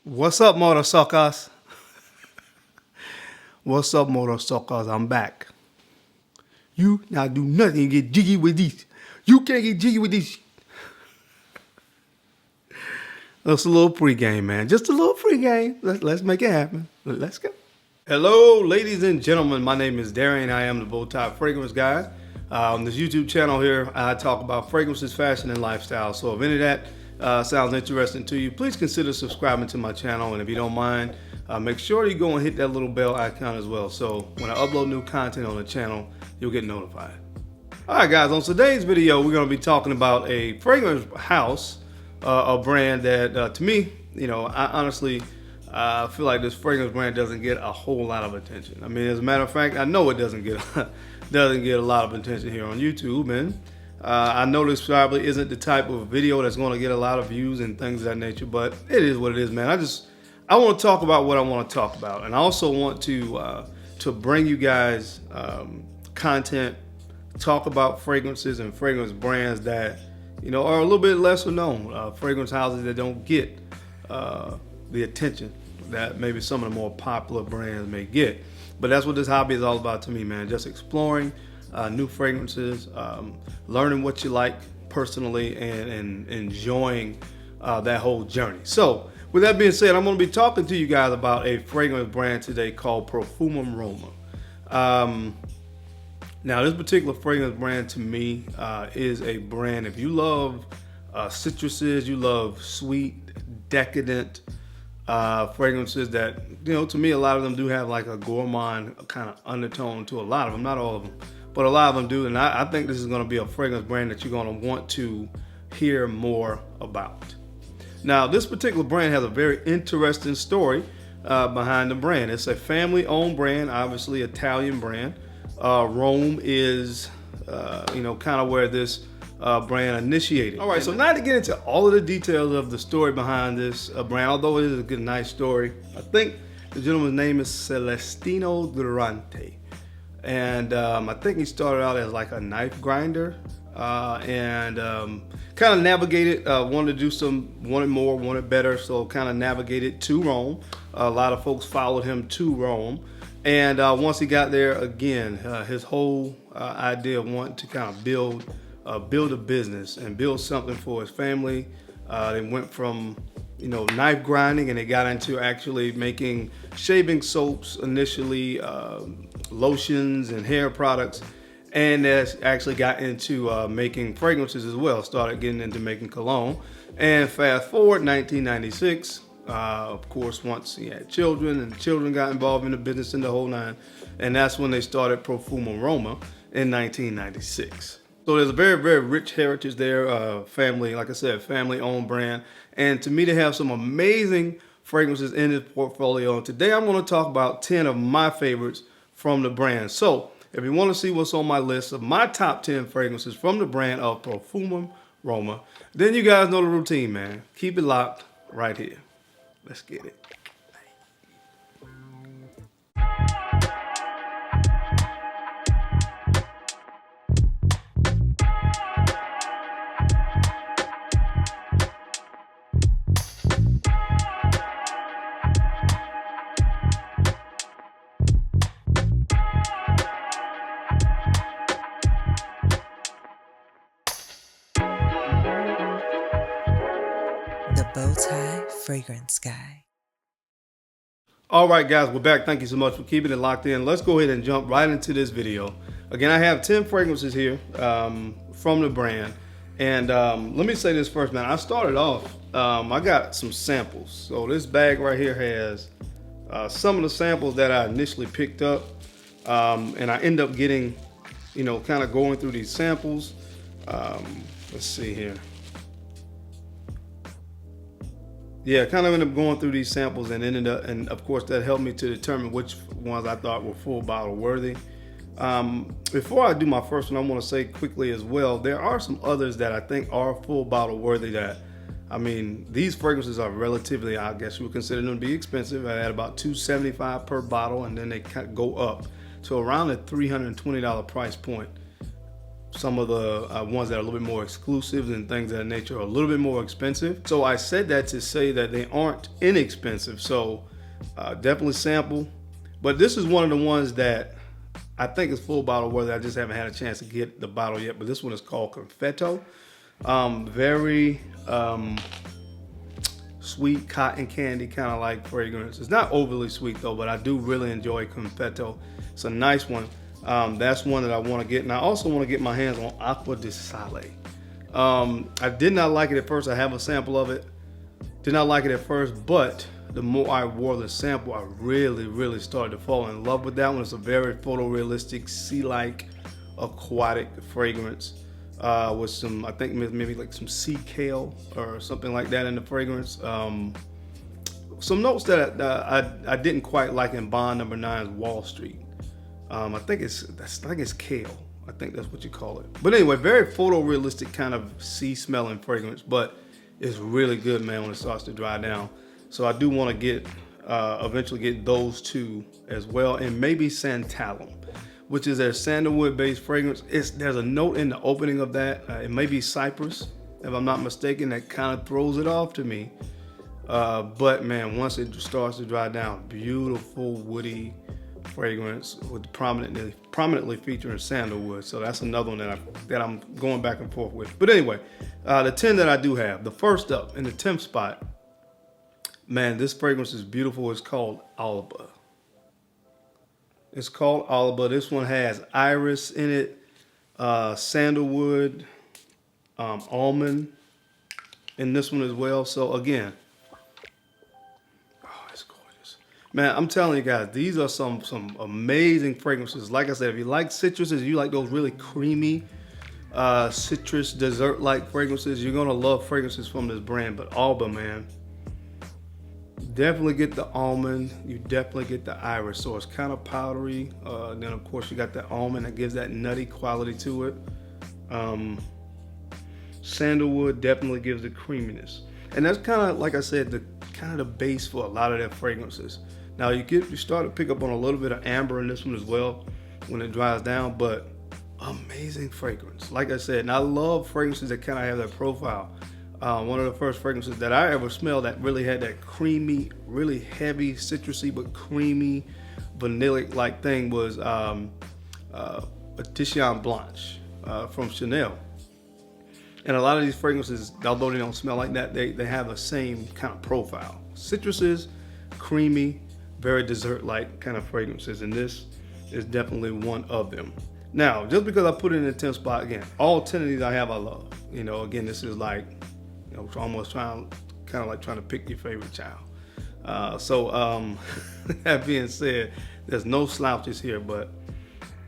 What's up, motorsuckers? What's up, motorsuckers? I'm back. You now do nothing and get jiggy with these. You can't get jiggy with these. That's a little pregame, man. Just a little pregame. Let's make it happen. Let's go. Hello, ladies and gentlemen. My name is Darian. I am the Bowtie Fragrance Guy. On this YouTube channel here, I talk about fragrances, fashion, and lifestyle. So if any of that sounds interesting to you, please consider subscribing to my channel. And if you don't mind, make sure you go and hit that little bell icon as well. So when I upload new content on the channel, you'll get notified. All right, guys, on today's video, we're going to be talking about a fragrance house, a brand that to me, I honestly feel like this fragrance brand doesn't get a whole lot of attention. I mean, as a matter of fact, I know it doesn't get a lot of attention here on YouTube, and I know this probably isn't the type of video that's going to get a lot of views and things of that nature, but it is what it is, man. I want to talk about what I want to talk about, and I also want to bring you guys content, talk about fragrances and fragrance brands that are a little bit lesser known, fragrance houses that don't get the attention that maybe some of the more popular brands may get. But that's what this hobby is all about to me, man. Just exploring new fragrances, learning what you like personally, and enjoying that whole journey. So with that being said, I'm going to be talking to you guys about a fragrance brand today called Profumum Roma. Now, this particular fragrance brand to me is a brand, if you love citruses, you love sweet, decadent fragrances that, to me, a lot of them do have like a gourmand kind of undertone to a lot of them. Not all of them, but a lot of them do. And I think this is going to be a fragrance brand that you're going to want to hear more about. Now, this particular brand has a very interesting story behind the brand. It's a family-owned brand, obviously Italian brand. Rome is, kind of where this brand initiated. All right, so now to get into all of the details of the story behind this brand, although it is a good, nice story, I think the gentleman's name is Celestino Durante. And I think he started out as like a knife grinder and kind of navigated, wanted more, wanted better, so kind of navigated to Rome. A lot of folks followed him to Rome. And once he got there, again, his whole idea of wanting to kind of build a business and build something for his family. They went from, knife grinding, and they got into actually making shaving soaps initially, lotions and hair products. And they actually got into making fragrances as well. Started getting into making cologne. And fast forward, 1996. Of course, once he had children and children got involved in the business and the whole nine, and that's when they started Profumum Roma in 1996. So there's a very, very rich heritage there, family, like I said, family-owned brand, and to me, they have some amazing fragrances in this portfolio. And today, I'm going to talk about 10 of my favorites from the brand. So if you want to see what's on my list of my top 10 fragrances from the brand of Profumum Roma, then you guys know the routine, man. Keep it locked right here. Let's get it. The Bowtie Fragrance Guy. All right, guys, we're back. Thank you so much for keeping it locked in. Let's go ahead and jump right into this video. Again, I have 10 fragrances here from the brand. And let me say this first, man. I started off, I got some samples. So this bag right here has some of the samples that I initially picked up. And I end up getting, kind of going through these samples. Let's see here. Yeah, kind of ended up going through these samples and of course that helped me to determine which ones I thought were full bottle worthy. Before I do my first one, I want to say quickly as well, there are some others that I think are full bottle worthy that, these fragrances are relatively, I guess you would consider them to be expensive. I had about $275 per bottle, and then they kind of go up to around the $320 price point. some of the ones that are a little bit more exclusive and things of that nature are a little bit more expensive. So I said that to say that they aren't inexpensive. So definitely sample. But this is one of the ones that I think is full bottle worthy. I just haven't had a chance to get the bottle yet. But this one is called Confetto. Very sweet cotton candy kind of like fragrance. It's not overly sweet though, but I do really enjoy Confetto. It's a nice one. That's one that I want to get, and I also want to get my hands on Acqua Di Sale. I did not like it at first. I have a sample of it. Did not like it at first, but the more I wore the sample, I really started to fall in love with that one. It's a very photorealistic, sea-like, aquatic fragrance with some, I think maybe like some sea kale or something like that in the fragrance. Some notes that I didn't quite like in Bond Number 9's Wall Street. I think it's kale. I think that's what you call it. But anyway, very photorealistic kind of sea smelling fragrance, but it's really good, man, when it starts to dry down. So I do want to get eventually get those two as well, and maybe Santalum, which is their sandalwood based fragrance. There's a note in the opening of that. It may be cypress, if I'm not mistaken, that kind of throws it off to me. But man, once it starts to dry down, beautiful woody fragrance with prominently featuring sandalwood. So that's another one that I'm going back and forth with. But anyway, the 10 that I do have, the first up in the 10th spot, man, this fragrance is beautiful. It's called Alba. It's called Alba. This one has iris in it, sandalwood, almond in this one as well. So again, man, I'm telling you guys, these are some amazing fragrances. Like I said, if you like citruses, you like those really creamy citrus dessert-like fragrances, you're gonna love fragrances from this brand. But Alba, man, definitely get the almond. You definitely get the iris. So it's kind of powdery. Then of course you got the almond that gives that nutty quality to it. Sandalwood definitely gives the creaminess, and that's kind of, like I said, the base for a lot of their fragrances. Now you start to pick up on a little bit of amber in this one as well when it dries down, but amazing fragrance. Like I said, and I love fragrances that kind of have that profile. One of the first fragrances that I ever smelled that really had that creamy, really heavy, citrusy, but creamy, vanillic-like thing was Edition Blanche from Chanel. And a lot of these fragrances, although they don't smell like that, they have the same kind of profile. Citruses, creamy, very dessert-like kind of fragrances, and this is definitely one of them. Now, just because I put it in the 10th spot, again, all 10 of these I love. You know, again, this is like, you know, almost trying to pick your favorite child. So that being said, there's no slouches here, but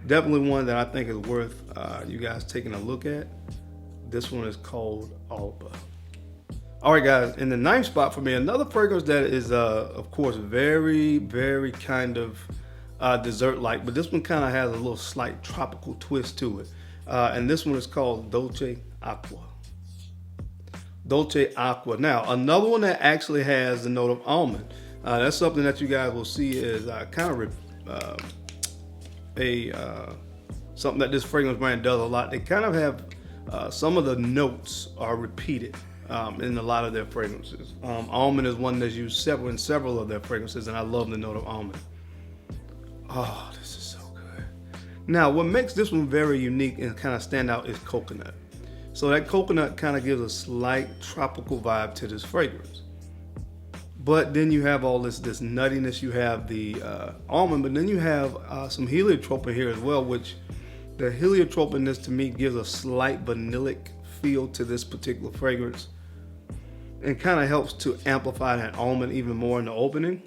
definitely one that I think is worth you guys taking a look at. This one is called Alba. All right, guys, in the 9th spot for me, another fragrance that is, of course, very kind of dessert-like, but this one kind of has a little slight tropical twist to it. And this one is called Dolce Aqua. Dolce Aqua. Now, another one that actually has the note of almond. That's something that you guys will see is kind of something that this fragrance brand does a lot. They kind of have some of the notes are repeated in a lot of their fragrances. Almond is one that's used in several of their fragrances, and I love the note of almond. Oh, this is so good. Now, what makes this one very unique and kind of stand out is coconut. So that coconut kind of gives a slight tropical vibe to this fragrance. But then you have all this nuttiness. You have the almond, but then you have some heliotrope in here as well, which the heliotrope in this to me gives a slight vanillic feel to this particular fragrance and kind of helps to amplify that almond even more in the opening.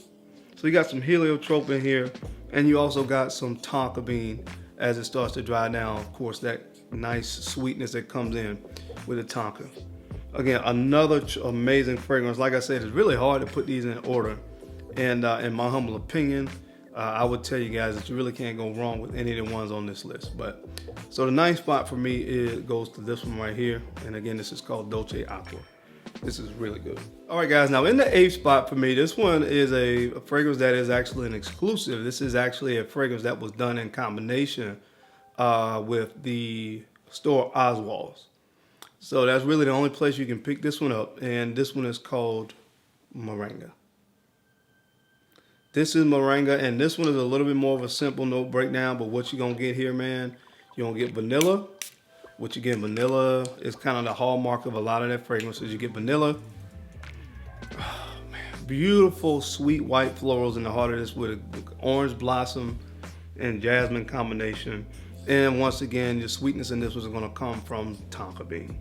So you got some heliotrope in here, and you also got some tonka bean as it starts to dry down. Of course, that nice sweetness that comes in with the tonka. Again, another amazing fragrance. Like I said, it's really hard to put these in order, and in my humble opinion, I would tell you guys that you really can't go wrong with any of the ones on this list. But so the 9th spot for me goes to this one right here, and again, this is called Dolce Aqua. This is really good. All right, guys, now in the 8th spot for me, this one is a fragrance that is actually an exclusive. This is actually a fragrance that was done in combination with the store Oswald's. So that's really the only place you can pick this one up. And this one is called Meringa. This is Meringa, and this one is a little bit more of a simple note breakdown, but what you're going to get here, man, you're going to get vanilla. What you get, vanilla is kind of the hallmark of a lot of their fragrances. You get vanilla. Oh, man. Beautiful, sweet white florals in the heart of this with an orange blossom and jasmine combination. And once again, the sweetness in this was going to come from tonka bean.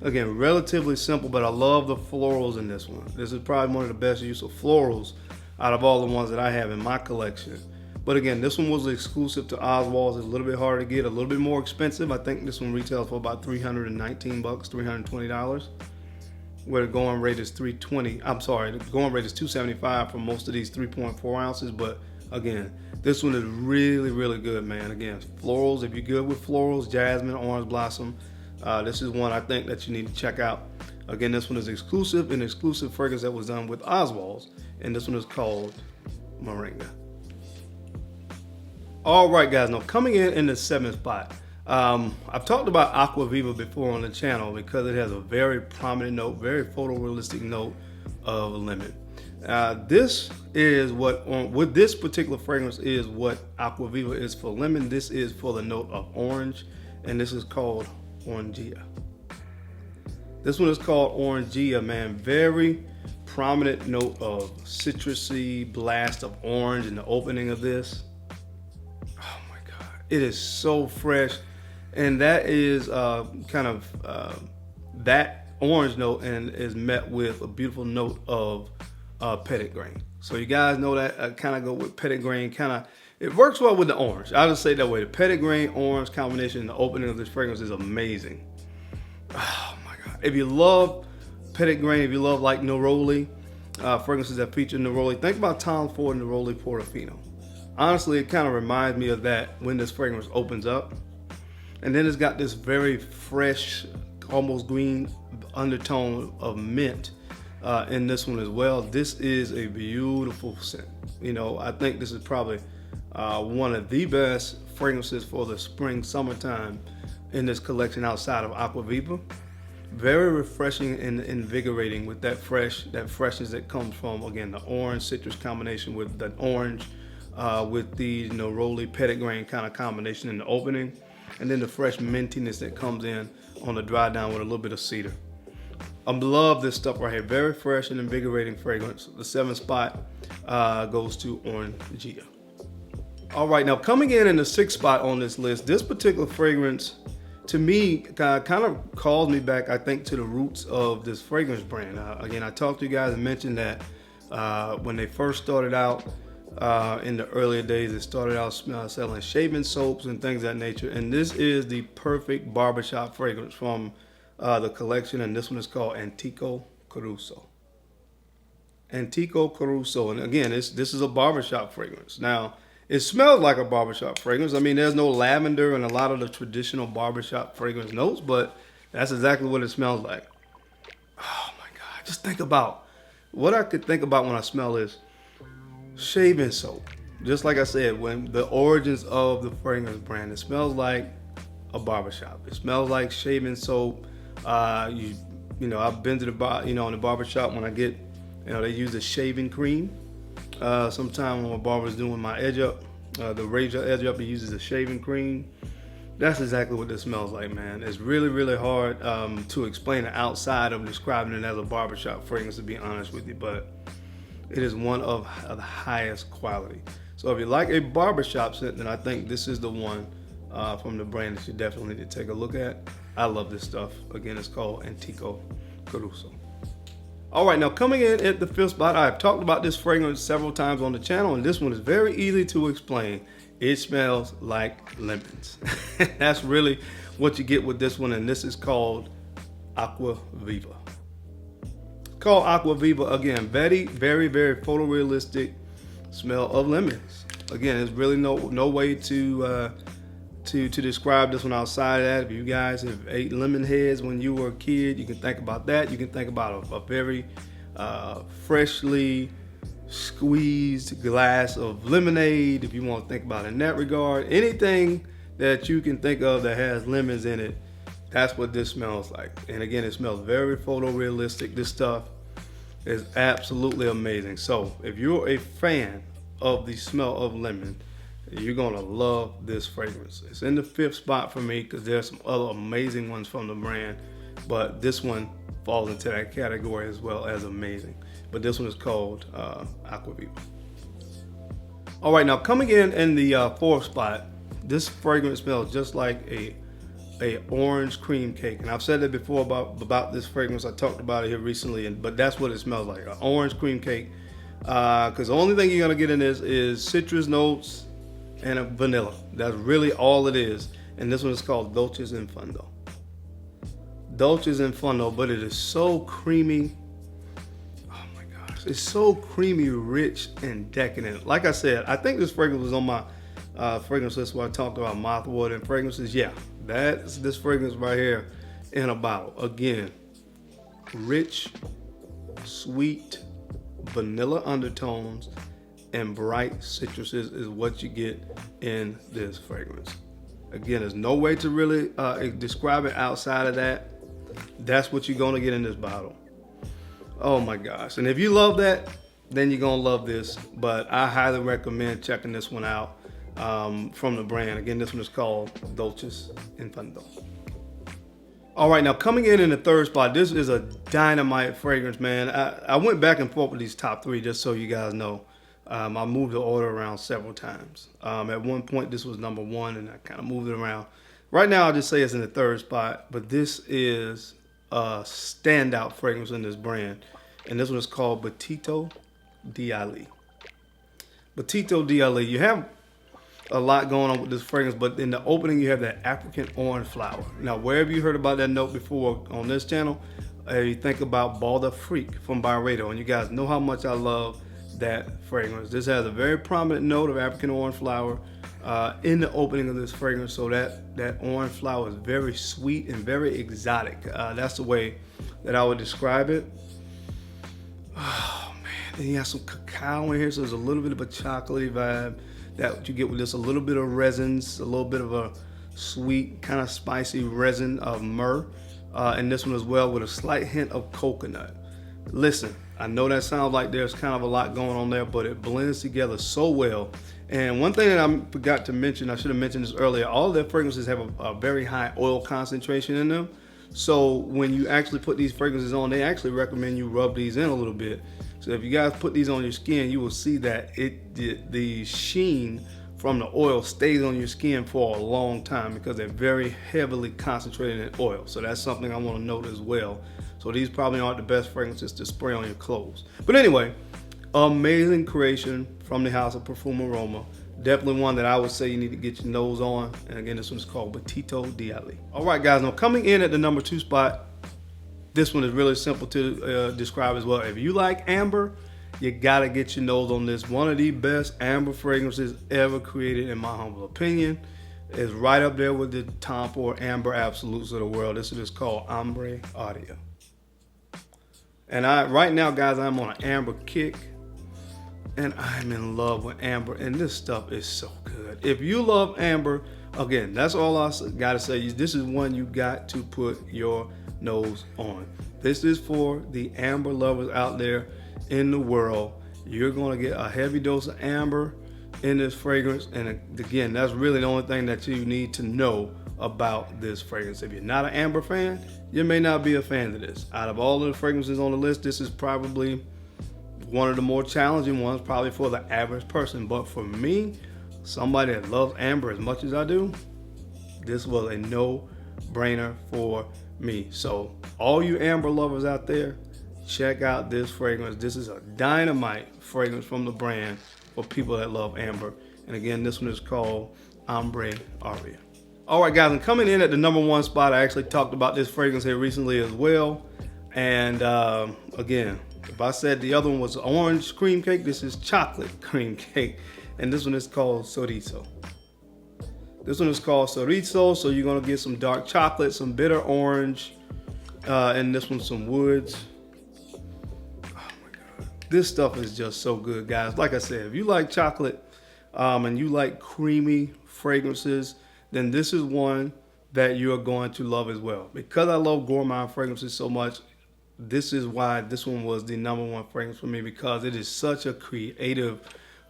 Again, relatively simple, but I love the florals in this one. This is probably one of the best use of florals out of all the ones that I have in my collection. But again, this one was exclusive to Oswald's. It's a little bit harder to get, a little bit more expensive. I think this one retails for about $319, $320. Where the going rate is $320. I'm sorry, the going rate is $275 for most of these 3.4 ounces. But again, this one is really, really good, man. Again, florals, if you're good with florals, jasmine, orange blossom, this is one I think that you need to check out. Again, this one is exclusive, an exclusive fragrance that was done with Oswald's, and this one is called Meringa. All right, guys, now coming in the 7th spot. I've talked about Acqu Viva before on the channel because it has a very prominent note, very photorealistic note of lemon. This is what, with this particular fragrance is what Acqu Viva is for lemon. This is for the note of orange, and this is called Orangea. This one is called Orangea, man. Very prominent note of citrusy blast of orange in the opening of this. Oh my God, it is so fresh, and that is kind of that orange note, and is met with a beautiful note of petit grain. So you guys know that kind of go with petit grain, kind of. It works well with the orange. I'll just say that way. The petit grain orange combination in the opening of this fragrance is amazing. Oh my God. If you love petit grain, if you love like neroli, fragrances that feature neroli, think about Tom Ford Neroli Portofino. Honestly, it kind of reminds me of that when this fragrance opens up. And then it's got this very fresh, almost green undertone of mint in this one as well. This is a beautiful scent. You know, I think this is probably one of the best fragrances for the spring, summertime in this collection outside of Acqu Viva. Very refreshing and invigorating with that freshness that comes from, again, the orange citrus combination with the orange, with the neroli petit grain kind of combination in the opening, and then the fresh mintiness that comes in on the dry down with a little bit of cedar. I love this stuff right here. Very fresh and invigorating fragrance. The 7th spot goes to Orangea. All right, now coming in the 6th spot on this list, this particular fragrance, to me, kind of calls me back, I think, to the roots of this fragrance brand. Again, I talked to you guys and mentioned that when they first started out in the earlier days, they started out selling shaving soaps and things of that nature. And this is the perfect barbershop fragrance from the collection, and this one is called Antico Caruso. Antico Caruso, and again, this is a barbershop fragrance. Now, it smells like a barbershop fragrance. I mean, there's no lavender and a lot of the traditional barbershop fragrance notes, but that's exactly what it smells like. Oh my God, just think about, what I could think about when I smell this, shaving soap. Just like I said, when the origins of the fragrance brand, it smells like a barbershop. It smells like shaving soap. You know, I've been to the in the barbershop when I get, they use the shaving cream. Sometime when my barber's doing my edge up, the razor edge up, he uses the shaving cream. That's exactly what this smells like, man. It's really, really hard to explain it outside of describing it as a barbershop fragrance, to be honest with you, but it is one of the highest quality. So if you like a barbershop scent, then I think this is the one from the brand that you definitely need to take a look at. I love this stuff. Again, it's called Antico Caruso. All right, now coming in at the 5th spot, I've talked about this fragrance several times on the channel, and this one is very easy to explain. It smells like lemons. That's really what you get with this one, and this is called Acqu Viva. Called Acqu Viva, again, very, very, very photorealistic smell of lemons. Again, there's really no way to describe this one outside of that. If you guys have ate lemon heads when you were a kid, you can think about that. You can think about a very freshly squeezed glass of lemonade, if you want to think about it in that regard. Anything that you can think of that has lemons in it, that's what this smells like. And again, it smells very photorealistic. This stuff is absolutely amazing. So if you're a fan of the smell of lemon, you're gonna love this fragrance. It's in the 5th spot for me because there's some other amazing ones from the brand, but this one falls into that category as well as amazing. But this one is called Acqu Viva. All right, now coming in the 4th spot, this fragrance smells just like a orange cream cake, and I've said that before about this fragrance. I talked about it here recently, but that's what it smells like, an orange cream cake. Because the only thing you're gonna get in this is citrus notes and a vanilla. That's really all it is. And this one is called Dulcisinfundo. Dulcisinfundo, but it is so creamy. Oh my gosh, it's so creamy, rich, and decadent. Like I said, I think this fragrance was on my fragrance list where I talked about mouth-watering fragrances. Yeah, that's this fragrance right here in a bottle. Again, rich, sweet, vanilla undertones and bright citruses is what you get in this fragrance. Again, there's no way to really describe it outside of that. That's what you're gonna get in this bottle. Oh my gosh. And if you love that, then you're gonna love this. But I highly recommend checking this one out from the brand. Again, this one is called Dulcisinfundo. All right, now coming in the 3rd spot, this is a dynamite fragrance, man. I went back and forth with these top 3 just so you guys know. I moved the order around several times. At one point, this was number 1, and I kind of moved it around. Right now, I'll just say it's in the 3rd spot, but this is a standout fragrance in this brand, and this one is called Battito di Allure. Battito di Allure. You have a lot going on with this fragrance, but in the opening, you have that African orange flower. Now, wherever you heard about that note before on this channel, you think about Balda Freak from Byredo, and you guys know how much I love that fragrance. This has a very prominent note of African orange flower in the opening of this fragrance, so that orange flower is very sweet and very exotic. That's the way that I would describe it. Oh man, then you have some cacao in here, so there's a little bit of a chocolatey vibe that you get with this, a little bit of resins, a little bit of a sweet, kind of spicy resin of myrrh, and this one as well with a slight hint of coconut. Listen, I know that sounds like there's kind of a lot going on there, but it blends together so well. And one thing that I forgot to mention, I should have mentioned this earlier, all of their fragrances have a very high oil concentration in them. So when you actually put these fragrances on, they actually recommend you rub these in a little bit. So if you guys put these on your skin, you will see that the sheen from the oil stays on your skin for a long time because they're very heavily concentrated in oil. So that's something I want to note as well. So these probably aren't the best fragrances to spray on your clothes. But anyway, amazing creation from the house of Profumum Roma. Definitely one that I would say you need to get your nose on. And again, this one's called Battito di Allure. All right, guys, now coming in at the number 2 spot, this one is really simple to describe as well. If you like amber, you gotta get your nose on this. One of the best amber fragrances ever created, in my humble opinion. Is right up there with the Tom Ford Amber Absolutes of the world. This is called Ambre Aurea. And right now, guys, I'm on an amber kick, and I'm in love with amber, and this stuff is so good. If you love amber, again, that's all I gotta say. This is one you got to put your nose on. This is for the amber lovers out there in the world. You're gonna get a heavy dose of amber in this fragrance, and again, that's really the only thing that you need to know about this fragrance. If you're not an amber fan, you may not be a fan of this. Out of all of the fragrances on the list, this is probably one of the more challenging ones, probably for the average person. But for me, somebody that loves amber as much as I do, this was a no-brainer for me. So all you amber lovers out there, check out this fragrance. This is a dynamite fragrance from the brand for people that love amber. And again, this one is called Ambre Aurea. All right, guys, and coming in at the number 1 spot, I actually talked about this fragrance here recently as well. And again, if I said the other one was orange cream cake, this is chocolate cream cake. And this one is called sorriso. This one is called sorriso, so you're gonna get some dark chocolate, some bitter orange, and this one some woods. Oh my God. This stuff is just so good, guys. Like I said, if you like chocolate and you like creamy fragrances, then this is one that you are going to love as well. Because I love gourmand fragrances so much, this is why this one was the #1 fragrance for me, because it is such a creative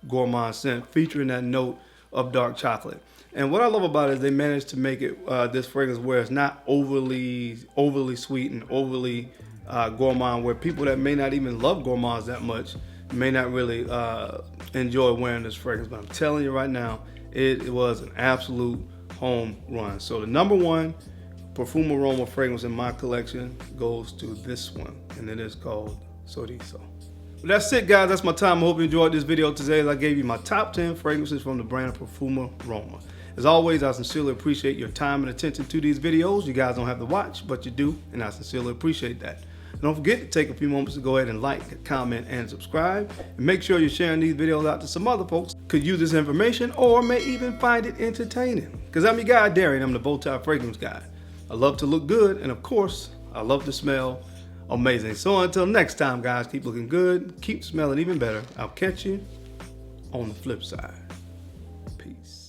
gourmand scent featuring that note of dark chocolate. And what I love about it is they managed to make it this fragrance where it's not overly sweet and overly gourmand, where people that may not even love gourmands that much may not really enjoy wearing this fragrance. But I'm telling you right now, it was an absolute home run. So the #1 Profumum Roma fragrance in my collection goes to this one, and it is called Sorriso. But that's it, guys. That's my time. I hope you enjoyed this video today as I gave you my top 10 fragrances from the brand Profumum Roma. As always, I sincerely appreciate your time and attention to these videos. You guys don't have to watch, but you do, and I sincerely appreciate that. And don't forget to take a few moments to go ahead and like, comment, and subscribe. And make sure you're sharing these videos out to some other folks who could use this information or may even find it entertaining. Because I'm your guy, Darian. I'm the Bowtie Fragrance Guy. I love to look good, and of course, I love to smell amazing. So until next time, guys, keep looking good, keep smelling even better. I'll catch you on the flip side. Peace.